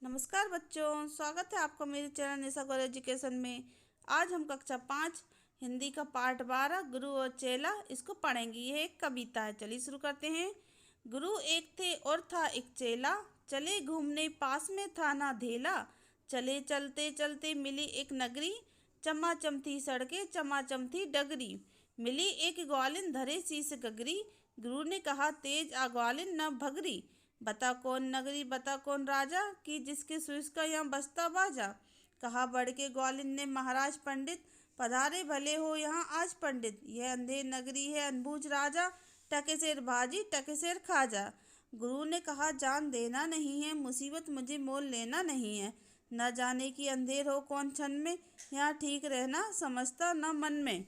नमस्कार बच्चों, स्वागत है आपका मेरे चैनल निशा गौर एजुकेशन में। आज हम कक्षा 5 हिंदी का पाठ 12 गुरु और चेला इसको पढ़ेंगे। यह एक कविता है। चलिए शुरू करते हैं। गुरु एक थे और था एक चेला, चले घूमने पास में था ना धेला। चले चलते चलते मिली एक नगरी, चमाचम थी सड़कें चमाचम थी डगरी। मिली एक ग्वालिन धरे शीस गगरी, गुरु ने कहा तेज आ ग्वालिन न भगरी। बता कौन नगरी बता कौन राजा, कि जिसके सुइस का यहाँ बजता बाजा। कहा बढ़ के ग्वालिन ने महाराज पंडित, पधारे भले हो यहाँ आज पंडित। यह अंधेर नगरी है अनबूझ राजा, टके शेर भाजी टके शेर खाजा। गुरु ने कहा जान देना नहीं है, मुसीबत मुझे मोल लेना नहीं है। न जाने की अंधेर हो कौन क्षण में, यहाँ ठीक रहना समझता न मन में।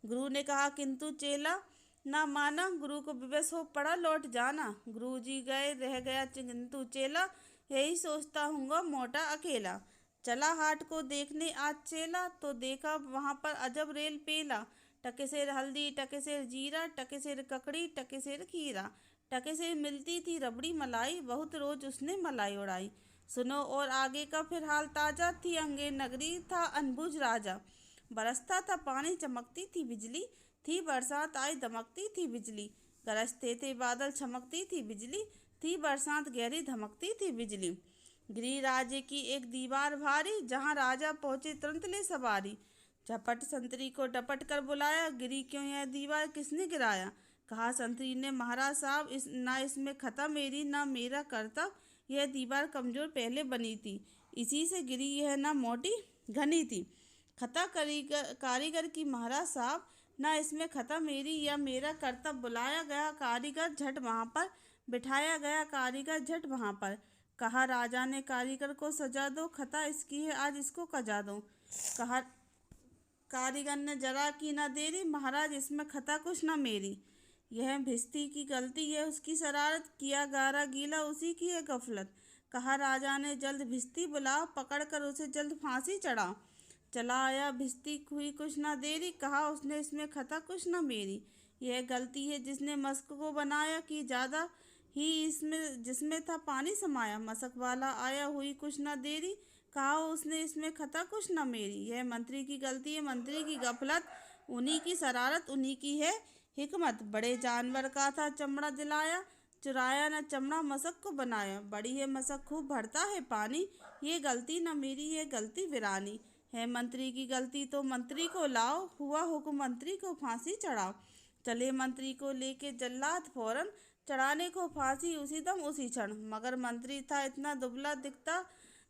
गुरु ने कहा किंतु चेला ना माना, गुरु को विवश हो पड़ा लौट जाना। गुरु जी गए रह गया किंतु चेला, यही सोचता हूँगा मोटा अकेला। चला हाट को देखने आज चेला, तो देखा वहाँ पर अजब रेल पेला। टके सेर हल्दी टके सेर जीरा, टके सेर ककड़ी टके सेर खीरा। टके सेर मिलती थी रबड़ी मलाई, बहुत रोज उसने मलाई उड़ाई। सुनो और आगे का फिर हाल ताजा, थी अंगेर नगरी था अनबुझ राजा। बरसता था पानी चमकती थी बिजली, थी बरसात आई दमकती थी बिजली। गरजते थे बादल छमकती थी बिजली, थी बरसात गहरी धमकती थी बिजली। गिरी राज्य की एक दीवार भारी, जहाँ राजा पहुँचे तुरंत ले सवारी। झपट संतरी को डपट कर बुलाया, गिरी क्यों यह दीवार किसने गिराया। कहा संतरी ने महाराज साहब ना इसमें खता मेरी ना मेरा करतब, यह दीवार कमजोर पहले बनी थी, इसी से गिरी यह ना मोटी घनी थी। खता कारीगर की महाराज साहब, ना इसमें खता मेरी या मेरा करतब। बुलाया गया कारीगर झट वहाँ पर, बिठाया गया कारीगर झट वहाँ पर। कहा राजा ने कारीगर को सजा दो, खता इसकी है आज इसको कजा दो। कहा कारीगर ने जरा की ना देरी, महाराज इसमें खता कुछ ना मेरी। यह भिस्ती की गलती है उसकी शरारत, किया गारा गीला उसी की है गफलत। कहा राजा ने जल्द भिस्ती बुलाओ, पकड़ कर उसे जल्द फांसी चढ़ाओ। चला आया भिस्ती हुई कुछ ना देरी, कहा उसने इसमें खता कुछ ना मेरी। यह गलती है जिसने मस्क को बनाया, कि ज़्यादा ही इसमें जिसमें था पानी समाया। मशक वाला आया हुई कुछ ना देरी, कहा उसने इसमें खता कुछ ना मेरी। यह मंत्री की गलती है मंत्री की गफलत, उन्हीं की शरारत उन्हीं की है हिकमत। बड़े जानवर का था चमड़ा दिलाया, चुराया न चमड़ा मशक को बनाया। बड़ी है मशक खूब भरता है पानी, ये गलती न मेरी है गलती वीरानी। है मंत्री की गलती तो मंत्री को लाओ, हुआ हुक्म मंत्री को फांसी चढ़ाओ। चले मंत्री को लेके जल्लाद फौरन, चढ़ाने को फांसी उसी दम उसी क्षण। मगर मंत्री था इतना दुबला दिखता,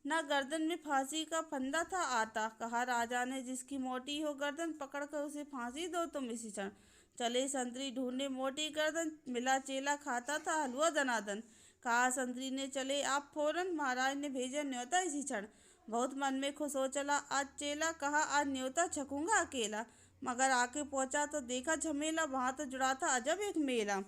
न गर्दन में फांसी का फंदा था आता। कहा राजा ने जिसकी मोटी हो गर्दन, पकड़ कर उसे फांसी दो तुम इसी क्षण। चले संतरी ढूंढने मोटी गर्दन, मिला चेला खाता था हलवा दनादन। कहा संतरी ने चले आप फौरन, महाराज ने भेजा न्योता इसी क्षण। बहुत मन में खुश हो चला आज चेला, कहा आज न्योता छकूंगा अकेला। मगर आके पहुंचा तो देखा झमेला, वहां तो जुड़ा था अजब एक मेला।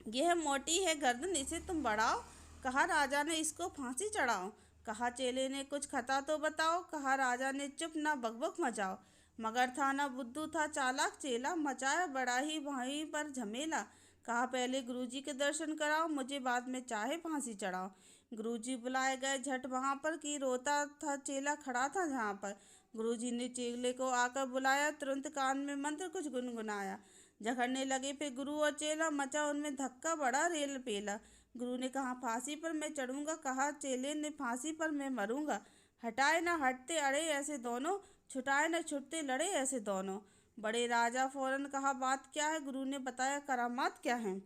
यह मोटी है गर्दन इसे तुम बढ़ाओ, कहा राजा ने इसको फांसी चढ़ाओ। कहा चेले ने कुछ खता तो बताओ, कहा राजा ने चुप ना बकबक मचाओ। मगर था ना बुद्धू था चालाक चेला, मचाया बड़ा ही वहीं पर झमेला। कहा पहले गुरुजी के दर्शन कराओ, मुझे बाद में चाहे फांसी चढ़ाओ। गुरुजी बुलाए गए झट वहाँ पर, कि रोता था चेला खड़ा था जहाँ पर। गुरुजी ने चेले को आकर बुलाया, तुरंत कान में मंत्र कुछ गुनगुनाया। झगड़ने लगे फिर गुरु और चेला, मचा उनमें धक्का बड़ा रेल पेला। गुरु ने कहा फांसी पर मैं चढ़ूंगा, कहा चेले ने फांसी पर मैं मरूंगा। हटाए ना हटते अड़े ऐसे दोनों, छुटाए न छुटते लड़े ऐसे दोनों। बड़े राजा फौरन कहा बात क्या है, गुरु ने बताया करामात क्या है।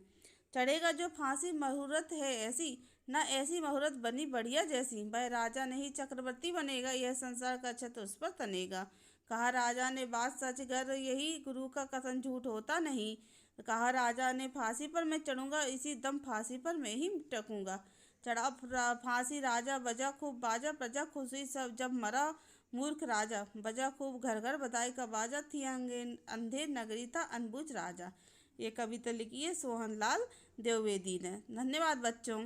चढ़ेगा जो फांसी मुहूर्त है ऐसी, ना ऐसी मुहूर्त बनी बढ़िया जैसी। वह राजा नहीं चक्रवर्ती बनेगा, यह संसार का छत्र उस पर तनेगा। कहा राजा ने बात सच गर यही, गुरु का कथन झूठ होता नहीं। कहा राजा ने फांसी पर मैं चढ़ूंगा, इसी दम फांसी पर मैं ही टकूंगा। चढ़ा फांसी राजा, बजा खूब बाजा, प्रजा खुशी सब जब मरा मूर्ख राजा। बजा खूब घर घर बधाई का बाजा, थी अंधेर नगरी था अनबुझ राजा। ये कविता लिखी है सोहन लाल द्विवेदी ने। धन्यवाद बच्चों।